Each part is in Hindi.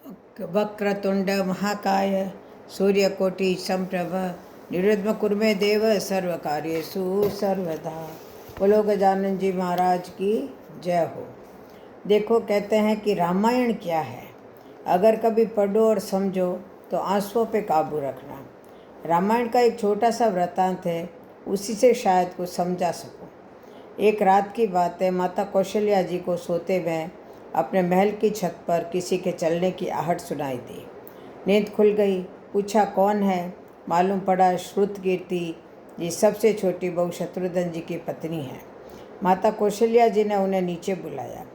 वक्रतुंड महाकाय सूर्यकोटि समप्रभ निर्विघ्नं कुरु मे देव सर्वकार्येषु सर्वदा। बोलो गजानन जी महाराज की जय हो। देखो, कहते हैं कि रामायण क्या है। अगर कभी पढ़ो और समझो तो आंसुओं पे काबू रखना। रामायण का एक छोटा सा वृत्तांत है, उसी से शायद कुछ समझा सको। एक रात की बात है, माता कौशल्या जी को सोते हुए अपने महल की छत पर किसी के चलने की आहट सुनाई दी। नींद खुल गई। पूछा कौन है। मालूम पड़ा श्रुतकीर्ति जी सबसे छोटी बहू शत्रुघ्न जी की पत्नी है। माता कौशल्या जी ने उन्हें नीचे बुलाया।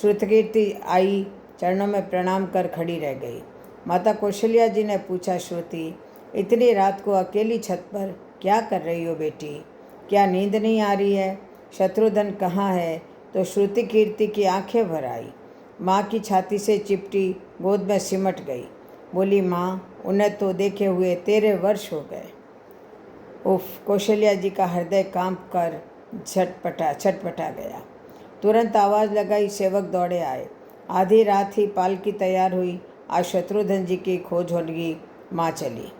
श्रुतकीर्ति आई, चरणों में प्रणाम कर खड़ी रह गई। माता कौशल्या जी ने पूछा, श्रुति, इतनी रात को अकेली छत पर क्या कर रही हो बेटी? क्या नींद नहीं आ रही है? शत्रुघ्न कहाँ है? तो श्रुति कीर्ति की आंखें भर आई। माँ की छाती से चिपटी, गोद में सिमट गई। बोली, माँ, उन्हें तो देखे हुए 13 वर्ष हो गए। उफ! कौशल्या जी का हृदय कांप कर छटपटा गया। तुरंत आवाज़ लगाई, सेवक दौड़े आए। आधी रात ही पालकी तैयार हुई। आज शत्रुघ्न जी की खोज होगी। माँ चली।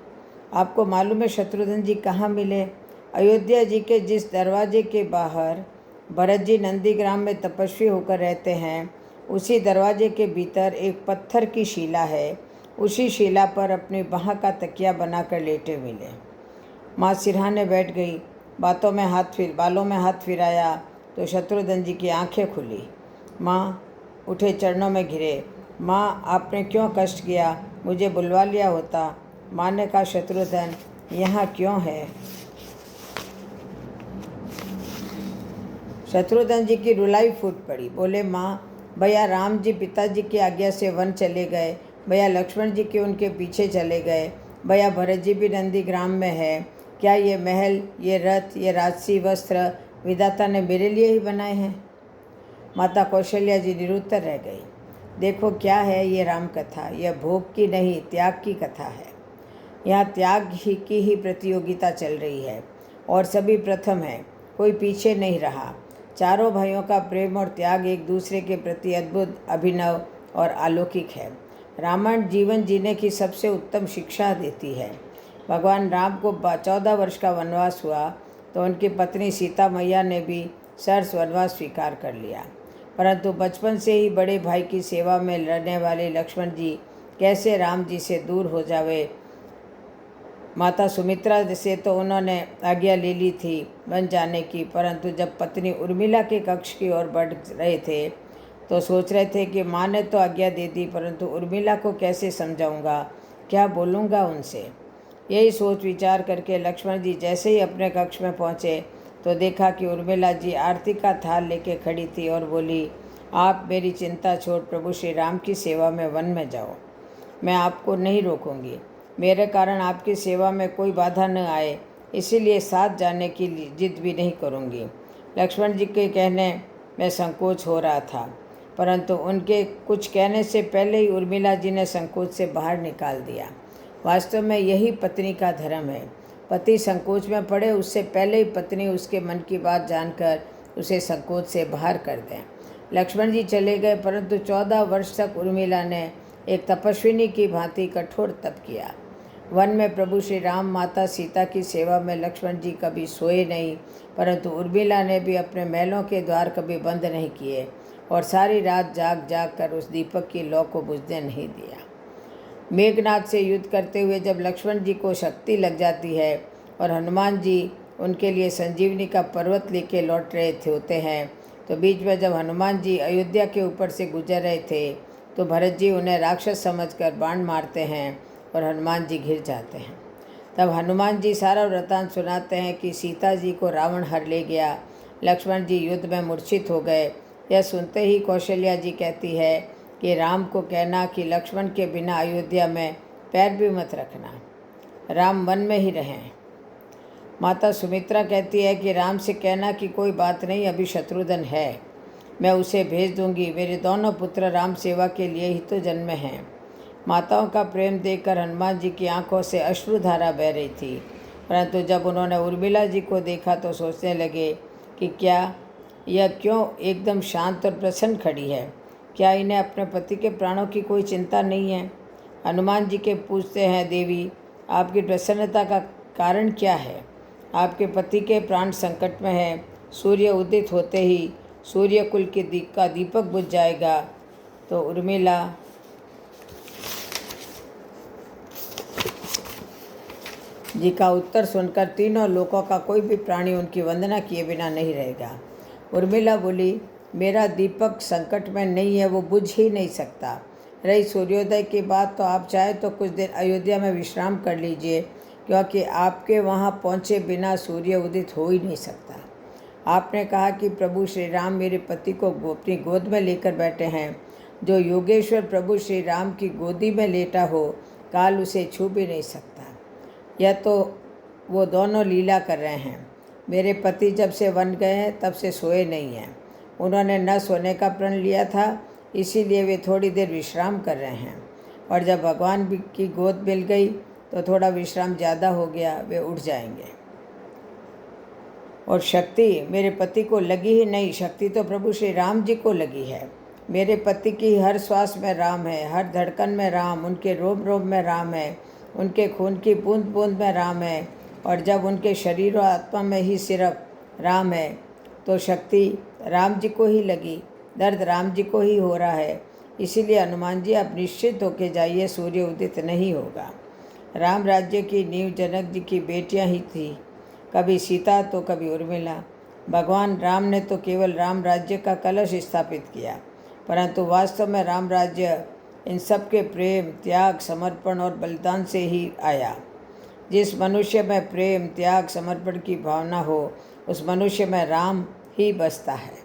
आपको मालूम है शत्रुघ्न जी कहाँ मिले? अयोध्या जी के जिस दरवाजे के बाहर भरत जी नंदीग्राम में तपस्वी होकर रहते हैं, उसी दरवाजे के भीतर एक पत्थर की शिला है। उसी शिला पर अपनी बाह का तकिया बनाकर लेटे मिले। माँ सिरहाने बैठ गई। बालों में हाथ फिराया तो शत्रुघ्न जी की आंखें खुली। माँ उठे, चरणों में घिरे। माँ, आपने क्यों कष्ट किया? मुझे बुलवा लिया होता। माँ ने कहा, शत्रुघ्न यहाँ क्यों है? शत्रुघ्न जी की रुलाई फूट पड़ी। बोले, माँ, भैया राम जी पिताजी की आज्ञा से वन चले गए। भैया लक्ष्मण जी के उनके पीछे चले गए। भैया भरत जी भी नंदीग्राम में है। क्या ये महल, ये रथ, ये राजसी वस्त्र विधाता ने मेरे लिए ही बनाए हैं? माता कौशल्या जी निरुत्तर रह गई। देखो क्या है ये राम कथा। यह भोग की नहीं, त्याग की कथा है। यहाँ त्याग की ही प्रतियोगिता चल रही है और सभी प्रथम है, कोई पीछे नहीं रहा। चारों भाइयों का प्रेम और त्याग एक दूसरे के प्रति अद्भुत, अभिनव और अलौकिक है। रामायण जीवन जीने की सबसे उत्तम शिक्षा देती है। भगवान राम को 14 वर्ष का वनवास हुआ तो उनकी पत्नी सीता मैया ने भी सहर्ष वनवास स्वीकार कर लिया, परंतु बचपन से ही बड़े भाई की सेवा में रहने वाले लक्ष्मण जी कैसे राम जी से दूर हो जावे। माता सुमित्रा से तो उन्होंने आज्ञा ले ली थी बन जाने की, परंतु जब पत्नी उर्मिला के कक्ष की ओर बढ़ रहे थे तो सोच रहे थे कि माँ ने तो आज्ञा दे दी, परंतु उर्मिला को कैसे समझाऊंगा, क्या बोलूँगा उनसे। यही सोच विचार करके लक्ष्मण जी जैसे ही अपने कक्ष में पहुँचे तो देखा कि उर्मिला जी आरती का थाल लेके खड़ी थी और बोली, आप मेरी चिंता छोड़ प्रभु श्री राम की सेवा में वन में जाओ। मैं आपको नहीं रोकूंगी। मेरे कारण आपकी सेवा में कोई बाधा न आए, इसीलिए साथ जाने की जिद भी नहीं करूंगी। लक्ष्मण जी के कहने में संकोच हो रहा था, परंतु उनके कुछ कहने से पहले ही उर्मिला जी ने संकोच से बाहर निकाल दिया। वास्तव में यही पत्नी का धर्म है। पति संकोच में पड़े उससे पहले ही पत्नी उसके मन की बात जानकर उसे संकोच से बाहर कर दें। लक्ष्मण जी चले गए, परंतु 14 वर्ष तक उर्मिला ने एक तपस्विनी की भांति कठोर तप किया। वन में प्रभु श्री राम, माता सीता की सेवा में लक्ष्मण जी कभी सोए नहीं, परंतु उर्मिला ने भी अपने महलों के द्वार कभी बंद नहीं किए और सारी रात जाग जाग कर उस दीपक की लौ को बुझने नहीं दिया। मेघनाथ से युद्ध करते हुए जब लक्ष्मण जी को शक्ति लग जाती है और हनुमान जी उनके लिए संजीवनी का पर्वत लेके लौट रहे होते हैं, तो बीच में जब हनुमान जी अयोध्या के ऊपर से गुजर रहे थे तो भरत जी उन्हें राक्षस समझकर बाण मारते हैं और हनुमान जी घिर जाते हैं। तब हनुमान जी सारा वृत्तांत सुनाते हैं कि सीता जी को रावण हर ले गया, लक्ष्मण जी युद्ध में मूर्छित हो गए। यह सुनते ही कौशल्या जी कहती है कि राम को कहना कि लक्ष्मण के बिना अयोध्या में पैर भी मत रखना, राम वन में ही रहें। माता सुमित्रा कहती है कि राम से कहना कि कोई बात नहीं, अभी शत्रुघ्न है, मैं उसे भेज दूंगी। मेरे दोनों पुत्र राम सेवा के लिए ही तो जन्मे हैं। माताओं का प्रेम देखकर हनुमान जी की आंखों से अश्रुधारा बह रही थी, परंतु जब उन्होंने उर्मिला जी को देखा तो सोचने लगे कि क्या यह क्यों एकदम शांत और प्रसन्न खड़ी है, क्या इन्हें अपने पति के प्राणों की कोई चिंता नहीं है? हनुमान जी के पूछते हैं, देवी आपकी प्रसन्नता का कारण क्या है? आपके पति के प्राण संकट में है। सूर्य उदित होते ही सूर्य कुल के का दीपक बुझ जाएगा। तो उर्मिला जी का उत्तर सुनकर तीनों लोकों का कोई भी प्राणी उनकी वंदना किए बिना नहीं रहेगा। उर्मिला बोली, मेरा दीपक संकट में नहीं है, वो बुझ ही नहीं सकता। रही सूर्योदय की बात, तो आप चाहे तो कुछ देर अयोध्या में विश्राम कर लीजिए, क्योंकि आपके वहाँ पहुँचे बिना सूर्य उदित हो ही नहीं सकता। आपने कहा कि प्रभु श्री राम मेरे पति को अपनी गोद में लेकर बैठे हैं। जो योगेश्वर प्रभु श्री राम की गोदी में लेटा हो, काल उसे छू भी नहीं सकता। यह तो वो दोनों लीला कर रहे हैं। मेरे पति जब से वन गए हैं तब से सोए नहीं हैं। उन्होंने न सोने का प्रण लिया था, इसीलिए वे थोड़ी देर विश्राम कर रहे हैं। और जब भगवान की गोद मिल गई तो थोड़ा विश्राम ज़्यादा हो गया, वे उठ जाएंगे। और शक्ति मेरे पति को लगी ही नहीं, शक्ति तो प्रभु श्री राम जी को लगी है। मेरे पति की हर श्वास में राम है, हर धड़कन में राम, उनके रोम रोम में राम है, उनके खून की बूंद बूंद में राम है। और जब उनके शरीर और आत्मा में ही सिर्फ राम है, तो शक्ति राम जी को ही लगी, दर्द राम जी को ही हो रहा है। इसीलिए हनुमान जी आप निश्चित होके जाइए, सूर्य उदित नहीं होगा। राम राज्य की नींव जनक जी की बेटियां ही थी, कभी सीता तो कभी उर्मिला। भगवान राम ने तो केवल राम राज्य का कलश स्थापित किया, परंतु वास्तव में राम राज्य इन सब के प्रेम, त्याग, समर्पण और बलिदान से ही आया। जिस मनुष्य में प्रेम, त्याग, समर्पण की भावना हो, उस मनुष्य में राम ही बसता है।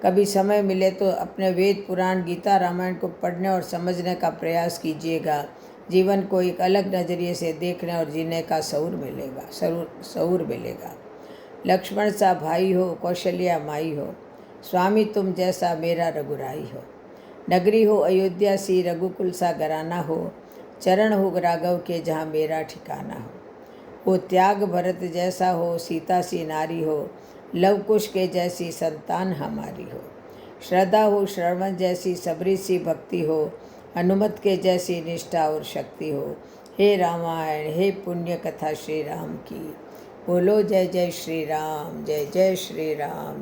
कभी समय मिले तो अपने वेद, पुराण, गीता, रामायण को पढ़ने और समझने का प्रयास कीजिएगा। जीवन को एक अलग नज़रिए से देखने और जीने का शऊर मिलेगा। लक्ष्मण सा भाई हो, कौशल्या माई हो, स्वामी तुम जैसा मेरा रघुराई हो। नगरी हो अयोध्या सी, रघुकुल सा घराना हो, चरण हो राघव के जहाँ मेरा ठिकाना हो। वो त्याग भरत जैसा हो, सीता सी नारी हो, लव कुश के जैसी संतान हमारी हो। श्रद्धा हो श्रवण जैसी, सबरी सी भक्ति हो, हनुमत के जैसी निष्ठा और शक्ति हो। हे रामायण, हे पुण्य कथा श्री राम की, बोलो जय जय श्री राम, जय जय श्री राम।